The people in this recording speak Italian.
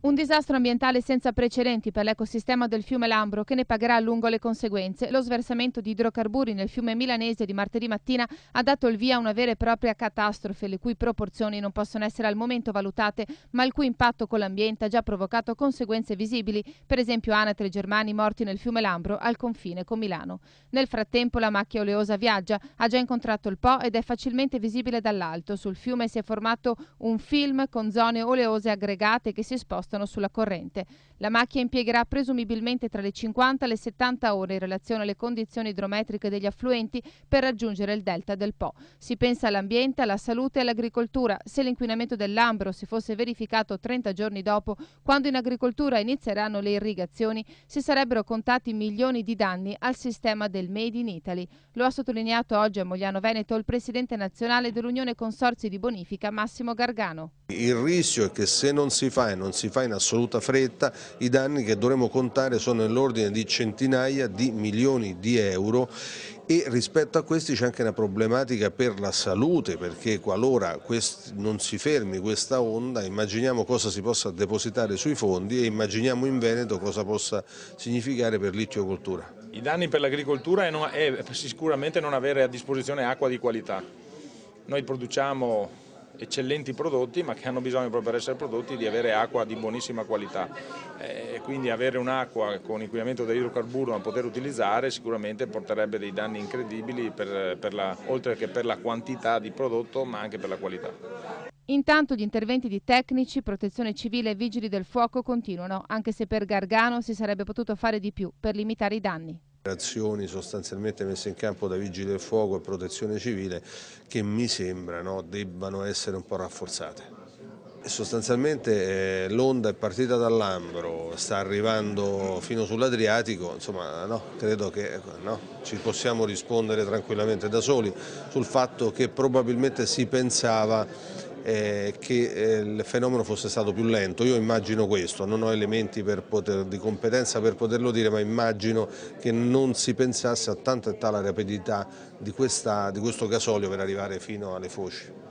Un disastro ambientale senza precedenti per l'ecosistema del fiume Lambro, che ne pagherà a lungo le conseguenze. Lo sversamento di idrocarburi nel fiume milanese di martedì mattina ha dato il via a una vera e propria catastrofe, le cui proporzioni non possono essere al momento valutate, ma il cui impatto con l'ambiente ha già provocato conseguenze visibili, per esempio anatre germani morti nel fiume Lambro al confine con Milano. Nel frattempo la macchia oleosa viaggia, ha già incontrato il Po ed è facilmente visibile dall'alto. Sul fiume si è formato un film con zone oleose aggregate che si spostano sulla corrente. La macchia impiegherà presumibilmente tra le 50 e le 70 ore in relazione alle condizioni idrometriche degli affluenti per raggiungere il delta del Po. Si pensa all'ambiente, alla salute e all'agricoltura. Se l'inquinamento del Lambro si fosse verificato 30 giorni dopo, quando in agricoltura inizieranno le irrigazioni, si sarebbero contati milioni di danni al sistema del Made in Italy. Lo ha sottolineato oggi a Mogliano Veneto il presidente nazionale dell'Unione Consorzi di Bonifica, Massimo Gargano. Il rischio è che se non si fa e non si fa in assoluta fretta, i danni che dovremo contare sono nell'ordine di centinaia di milioni di euro, e rispetto a questi c'è anche una problematica per la salute, perché qualora non si fermi questa onda, immaginiamo cosa si possa depositare sui fondi e immaginiamo in Veneto cosa possa significare per l'itticoltura. I danni per l'agricoltura è sicuramente non avere a disposizione acqua di qualità. Noi produciamo eccellenti prodotti, ma che hanno bisogno, proprio per essere prodotti, di avere acqua di buonissima qualità. Quindi avere un'acqua con inquinamento da idrocarburo da poter utilizzare sicuramente porterebbe dei danni incredibili, oltre che per la quantità di prodotto, ma anche per la qualità. Intanto gli interventi di tecnici, protezione civile e vigili del fuoco continuano, anche se per Gargano si sarebbe potuto fare di più per limitare i danni. Azioni sostanzialmente messe in campo da vigili del fuoco e protezione civile che mi sembra debbano essere un po' rafforzate. Sostanzialmente l'onda è partita dal Lambro, sta arrivando fino sull'Adriatico, insomma credo che ci possiamo rispondere tranquillamente da soli sul fatto che probabilmente si pensava che il fenomeno fosse stato più lento. Io immagino questo, non ho elementi di competenza per poterlo dire, ma immagino che non si pensasse a tanta e tale rapidità di questo gasolio per arrivare fino alle foci.